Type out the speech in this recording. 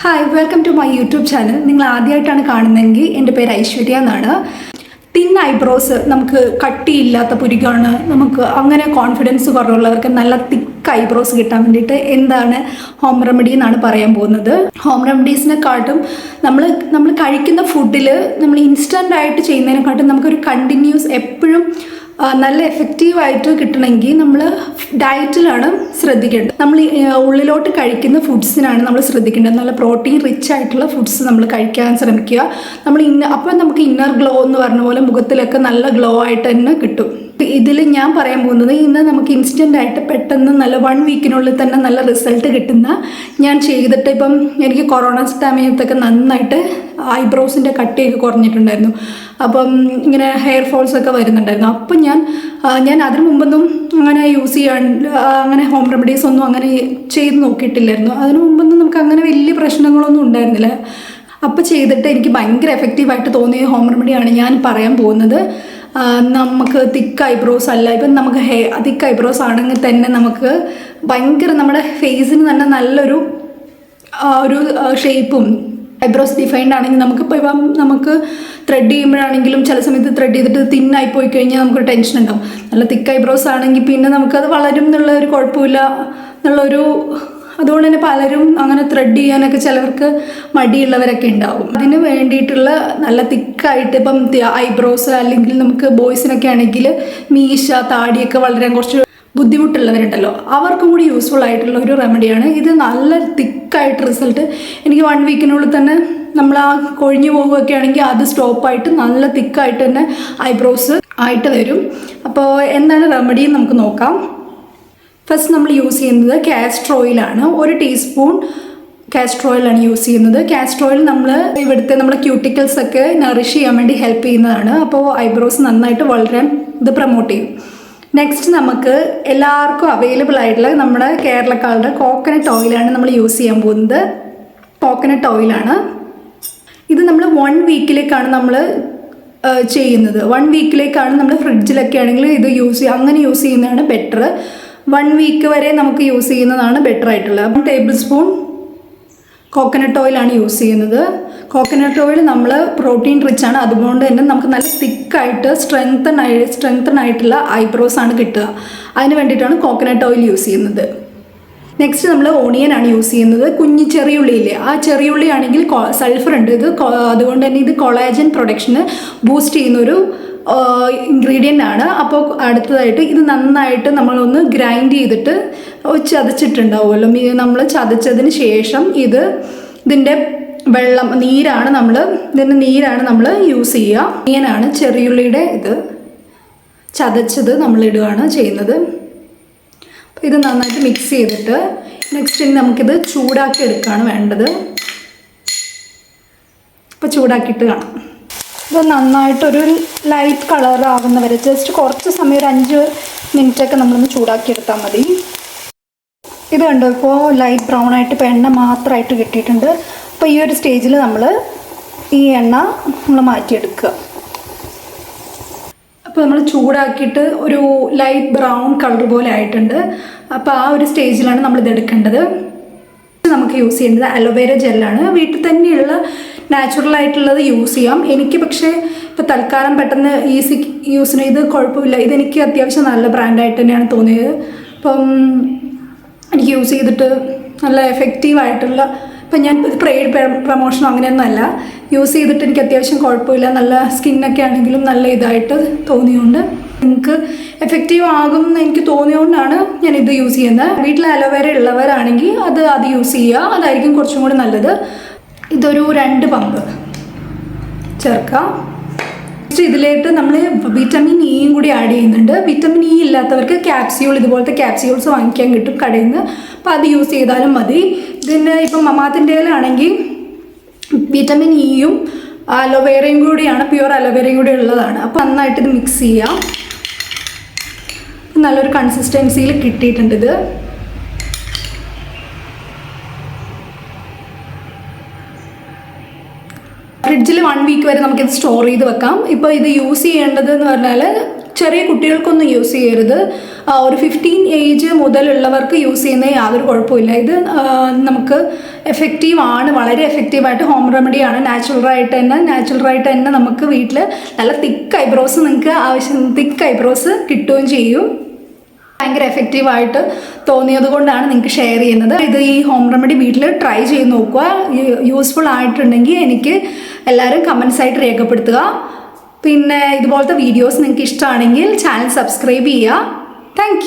Hi welcome to my YouTube channel. നിങ്ങൾ ആദ്യമായിട്ടാണ് കാണുന്നതെങ്കിൽ എൻ്റെ പേര് ഐശ്വര്യ എന്നാണ്. തിൻ ഐബ്രോസ് നമുക്ക് കട്ടിയില്ലാത്ത പുരികാണ്, നമുക്ക് അങ്ങനെ കോൺഫിഡൻസ് കുറവുള്ളവർക്ക് നല്ല തിക്ക് ഐബ്രോസ് കിട്ടാൻ വേണ്ടിയിട്ട് എന്താണ് ഹോം റെമഡി എന്നാണ് പറയാൻ പോകുന്നത്. ഹോം റെമഡീസിനെക്കാട്ടും നമ്മൾ കഴിക്കുന്ന ഫുഡിൽ നമ്മൾ ഇൻസ്റ്റൻ്റ് ആയിട്ട് ചെയ്യുന്നതിനെക്കാട്ടും നമുക്കൊരു കണ്ടിന്യൂസ് എപ്പോഴും നല്ല എഫക്റ്റീവായിട്ട് കിട്ടണമെങ്കിൽ നമ്മൾ ഡയറ്റിലാണ് ശ്രദ്ധിക്കേണ്ടത്. നമ്മൾ ഉള്ളിലോട്ട് കഴിക്കുന്ന ഫുഡ്സിനാണ് നമ്മൾ ശ്രദ്ധിക്കേണ്ടത്. നല്ല പ്രോട്ടീൻ റിച്ച് ആയിട്ടുള്ള ഫുഡ്സ് നമ്മൾ കഴിക്കാൻ ശ്രമിക്കുക. അപ്പോൾ നമുക്ക് ഇന്നർ ഗ്ലോ എന്ന് പറഞ്ഞ പോലെ മുഖത്തിലൊക്കെ നല്ല ഗ്ലോ ആയിട്ട് തന്നെ കിട്ടും. ഇതിൽ ഞാൻ പറയാൻ പോകുന്നത് ഇന്ന് നമുക്ക് ഇൻസ്റ്റൻ്റ് ആയിട്ട് പെട്ടെന്ന് നല്ല 1 വീക്കിനുള്ളിൽ തന്നെ നല്ല റിസൾട്ട് കിട്ടുന്ന, ഞാൻ ചെയ്തിട്ട് ഇപ്പം എനിക്ക് കൊറോണ സമയത്തൊക്കെ നന്നായിട്ട് ഐബ്രോസിൻ്റെ കട്ടിയൊക്കെ കുറഞ്ഞിട്ടുണ്ടായിരുന്നു. അപ്പം ഇങ്ങനെ ഹെയർ ഫോൾസ് ഒക്കെ വരുന്നുണ്ടായിരുന്നു. അപ്പം ഞാൻ അതിനു മുമ്പൊന്നും അങ്ങനെ യൂസ് ചെയ്യാൻ അങ്ങനെ ഹോം റെമഡീസ് ഒന്നും അങ്ങനെ ചെയ്ത് നോക്കിയിട്ടില്ലായിരുന്നു. അതിനു മുമ്പൊന്നും നമുക്ക് അങ്ങനെ വലിയ പ്രശ്നങ്ങളൊന്നും ഉണ്ടായിരുന്നില്ല. അപ്പോൾ ചെയ്തിട്ട് എനിക്ക് ഭയങ്കര എഫക്റ്റീവായിട്ട് തോന്നിയ ഹോം റെമഡിയാണ് ഞാൻ പറയാൻ പോകുന്നത്. നമുക്ക് തിക്ക് ഐബ്രോസ് അല്ല, ഇപ്പം നമുക്ക് തിക്ക് ഐബ്രോസ് ആണെങ്കിൽ തന്നെ നമുക്ക് ഭയങ്കര നമ്മുടെ ഫേസിന് തന്നെ നല്ലൊരു ഷേപ്പും ഐബ്രോസ് ഡിഫൈൻഡ് ആണെങ്കിൽ ഇപ്പം നമുക്ക് ത്രെഡ് ചെയ്യുമ്പോഴാണെങ്കിലും ചില സമയത്ത് ത്രെഡ് ചെയ്തിട്ട് തിന്നായി പോയി കഴിഞ്ഞാൽ നമുക്കൊരു ടെൻഷൻ ഉണ്ടാവും. നല്ല തിക്ക് ഐബ്രോസ് ആണെങ്കിൽ പിന്നെ നമുക്കത് വളരും എന്നുള്ള ഒരു കുഴപ്പമില്ല എന്നുള്ളൊരു, അതുകൊണ്ട് തന്നെ പലരും അങ്ങനെ ത്രെഡ് ചെയ്യാനൊക്കെ ചിലവർക്ക് മടിയുള്ളവരൊക്കെ ഉണ്ടാവും. അതിന് വേണ്ടിയിട്ടുള്ള നല്ല തിക്കായിട്ട് ഇപ്പം ഐബ്രോസ് അല്ലെങ്കിൽ നമുക്ക് ബോയ്സിനൊക്കെ ആണെങ്കിൽ മീശ താടിയൊക്കെ വളരാൻ കുറച്ച് ബുദ്ധിമുട്ടുള്ളവരുണ്ടല്ലോ, അവർക്കും കൂടി യൂസ്ഫുൾ ആയിട്ടുള്ള ഒരു റെമഡിയാണ് ഇത്. നല്ല തിക്കായിട്ട് റിസൾട്ട് എനിക്ക് 1 വീക്കിനുള്ളിൽ തന്നെ നമ്മൾ കൊഴിഞ്ഞു പോവുകയൊക്കെ ആണെങ്കിൽ അത് സ്റ്റോപ്പായിട്ട് നല്ല തിക്കായിട്ട് തന്നെ ഐബ്രോസ് ആയിട്ട് വരും. അപ്പോൾ എന്താണ് റെമഡി നമുക്ക് നോക്കാം. ഫസ്റ്റ് നമ്മൾ യൂസ് ചെയ്യുന്നത് കാസ്റ്റർ ഓയിലാണ്. 1 ടീസ്പൂൺ കാസ്റ്റർ ഓയിലാണ് യൂസ് ചെയ്യുന്നത്. കാസ്റ്റർ ഓയിൽ ഇവിടുത്തെ നമ്മുടെ ക്യൂട്ടിക്കിൾസ് ഒക്കെ നറിഷ് ചെയ്യാൻ വേണ്ടി ഹെൽപ്പ് ചെയ്യുന്നതാണ്. അപ്പോൾ ഐബ്രോസ് നന്നായിട്ട് വളരാൻ ഇത് പ്രൊമോട്ട് ചെയ്യും. നെക്സ്റ്റ് നമുക്ക് എല്ലാവർക്കും അവൈലബിൾ ആയിട്ടുള്ള നമ്മുടെ കേരളക്കാരുടെ കോക്കനട്ട് ഓയിലാണ് നമ്മൾ യൂസ് ചെയ്യാൻ പോകുന്നത്. കോക്കനട്ട് ഓയിലാണ് ഇത്. നമ്മൾ 1 വീക്കിലേക്കാണ് നമ്മൾ ചെയ്യുന്നത്. 1 വീക്കിലേക്കാണ് നമ്മൾ ഫ്രിഡ്ജിലൊക്കെ ആണെങ്കിൽ ഇത് അങ്ങനെ യൂസ് ചെയ്യുന്നതാണ് ബെറ്റർ. 1 വീക്ക് വരെ നമുക്ക് യൂസ് ചെയ്യുന്നതാണ് ബെറ്റർ ആയിട്ടുള്ളത്. 1 ടേബിൾ സ്പൂൺ കോക്കനട്ട് ഓയിലാണ് യൂസ് ചെയ്യുന്നത്. കോക്കനട്ട് ഓയിൽ നമ്മൾ പ്രോട്ടീൻ റിച്ച് ആണ്, അതുകൊണ്ട് തന്നെ നമുക്ക് നല്ല തിക്കായിട്ട് സ്ട്രെങ്തൻ ആയിട്ടുള്ള ഐബ്രോസ് ആണ് കിട്ടുക. അതിന് വേണ്ടിയിട്ടാണ് കോക്കനട്ട് ഓയിൽ യൂസ് ചെയ്യുന്നത്. നെക്സ്റ്റ് നമ്മൾ ഓണിയൻ ആണ് യൂസ് ചെയ്യുന്നത്. കുഞ്ഞി ചെറിയുള്ളിയില്ലേ, ആ ചെറിയുള്ളി ആണെങ്കിൽ സൾഫർ ഉണ്ട്. അതുകൊണ്ട് തന്നെ ഇത് കൊളാജൻ പ്രൊഡക്ഷന് ബൂസ്റ്റ് ചെയ്യുന്നൊരു ഇൻഗ്രീഡിയൻ്റ് ആണ്. അപ്പോൾ അടുത്തതായിട്ട് ഇത് നന്നായിട്ട് നമ്മളൊന്ന് ഗ്രൈൻഡ് ചെയ്തിട്ട് ചതച്ചിട്ടുണ്ടാവുമല്ലോ. നമ്മൾ ചതച്ചതിന് ശേഷം ഇതിൻ്റെ നീരാണ് നമ്മൾ യൂസ് ചെയ്യുക. ഇങ്ങനെയാണ് ചെറിയുള്ളിയുടെ ഇത് ചതച്ചത് നമ്മൾ ഇടുകയാണ് ചെയ്യുന്നത്. ഇത് നന്നായിട്ട് മിക്സ് ചെയ്തിട്ട് നെക്സ്റ്റ് നമുക്കിത് ചൂടാക്കി എടുക്കുകയാണ് വേണ്ടത്. ഇപ്പോൾ ചൂടാക്കിയിട്ട് കാണാം. ഇത് നന്നായിട്ടൊരു ലൈറ്റ് കളർ ആകുന്നവരെ ജസ്റ്റ് കുറച്ച് സമയം, ഒരു 5 മിനിറ്റൊക്കെ നമ്മളൊന്ന് ചൂടാക്കിയെടുത്താൽ മതി. ഇത് കണ്ടോ, ഇപ്പോൾ ലൈറ്റ് ബ്രൗൺ ആയിട്ട് ഇപ്പോൾ എണ്ണ മാത്രമായിട്ട് കിട്ടിയിട്ടുണ്ട്. അപ്പോൾ ഈ ഒരു സ്റ്റേജിൽ നമ്മൾ ഈ എണ്ണ മാറ്റിയെടുക്കുക. അപ്പോൾ നമ്മൾ ചൂടാക്കിയിട്ട് ഒരു ലൈറ്റ് ബ്രൗൺ കളർ പോലെ ആയിട്ടുണ്ട്. അപ്പോൾ ആ ഒരു സ്റ്റേജിലാണ് നമ്മളിത് എടുക്കേണ്ടത്. നമുക്ക് യൂസ് ചെയ്യേണ്ടത് അലോവേര ജെല്ലാണ്. വീട്ടിൽ തന്നെയുള്ള നാച്ചുറൽ ആയിട്ടുള്ളത് യൂസ് ചെയ്യാം. എനിക്ക് പക്ഷേ ഇപ്പോൾ തൽക്കാലം പെട്ടെന്ന് ഈസി യൂസിന് ഇത് കുഴപ്പമില്ല. ഇതെനിക്ക് അത്യാവശ്യം നല്ല ബ്രാൻഡായിട്ട് തന്നെയാണ് തോന്നിയത്. അപ്പം എനിക്ക് യൂസ് ചെയ്തിട്ട് നല്ല എഫക്റ്റീവായിട്ടുള്ള, ഇപ്പം ഞാൻ പെയ്ഡ് പ്രൊമോഷനോ അങ്ങനെയൊന്നും അല്ല, യൂസ് ചെയ്തിട്ട് എനിക്ക് അത്യാവശ്യം കുഴപ്പമില്ല. നല്ല സ്കിന്നൊക്കെ ആണെങ്കിലും നല്ല ഇതായിട്ട് തോന്നിയുകൊണ്ട് നിങ്ങൾക്ക് എഫക്റ്റീവ് ആകും എന്ന് എനിക്ക് തോന്നിയുകൊണ്ടാണ് ഞാനിത് യൂസ് ചെയ്യുന്നത്. വീട്ടിൽ അലോവേര ഉള്ളവരാണെങ്കിൽ അത് യൂസ് ചെയ്യുക, അതായിരിക്കും കുറച്ചും കൂടി നല്ലത്. ഇതൊരു 2 പമ്പ് ചേർക്കാം. ഇതിലേക്ക് നമ്മൾ വിറ്റമിൻ ഇയും കൂടി ആഡ് ചെയ്യുന്നുണ്ട്. വിറ്റമിൻ ഇ ഇല്ലാത്തവർക്ക് ഇതുപോലത്തെ ക്യാപ്സ്യൂൾസ് വാങ്ങിക്കാൻ കിട്ടും കടയിൽ നിന്ന്. അപ്പോൾ അത് യൂസ് ചെയ്താലും മതി. ഇതിന് ഇപ്പം മമാത്തിൻ്റെ ആണെങ്കിൽ വിറ്റമിൻ ഇയും അലോവേറയും കൂടിയാണ്, പ്യുവർ അലോവേറയും കൂടി ഉള്ളതാണ്. അപ്പോൾ നന്നായിട്ട് ഇത് മിക്സ് ചെയ്യാം. നല്ലൊരു കൺസിസ്റ്റൻസിയിൽ കിട്ടിയിട്ടുണ്ട് ഇത്. ഫ്രിഡ്ജിൽ 1 വീക്ക് വരെ നമുക്കിത് സ്റ്റോർ ചെയ്ത് വെക്കാം. ഇപ്പോൾ ഇത് യൂസ് ചെയ്യേണ്ടത് എന്ന് പറഞ്ഞാൽ ചെറിയ കുട്ടികൾക്കൊന്നും യൂസ് ചെയ്യരുത്. ഒരു 15 ഏജ് മുതലുള്ളവർക്ക് യൂസ് ചെയ്യുന്ന യാതൊരു കുഴപ്പമില്ല. ഇത് നമുക്ക് എഫക്റ്റീവ് ആണ്, വളരെ എഫക്റ്റീവായിട്ട് ഹോം റെമഡിയാണ്. നാച്ചുറലായിട്ട് തന്നെ നമുക്ക് വീട്ടിൽ നല്ല തിക്ക് ഐബ്രോസ് നിങ്ങൾക്ക് തിക്ക് ഐബ്രോസ് കിട്ടുകയും ചെയ്യും. ഭയങ്കര എഫക്റ്റീവായിട്ട് തോന്നിയത് കൊണ്ടാണ് നിങ്ങൾക്ക് ഷെയർ ചെയ്യുന്നത്. ഇത് ഈ ഹോം റെമഡി വീട്ടിൽ ട്രൈ ചെയ്ത് നോക്കുക. യൂസ്ഫുൾ ആയിട്ടുണ്ടെങ്കിൽ എനിക്ക് എല്ലാവരും കമൻസ് ആയിട്ട് രേഖപ്പെടുത്തുക. പിന്നെ ഇതുപോലത്തെ വീഡിയോസ് നിങ്ങൾക്ക് ഇഷ്ടമാണെങ്കിൽ ചാനൽ സബ്സ്ക്രൈബ് ചെയ്യുക. താങ്ക്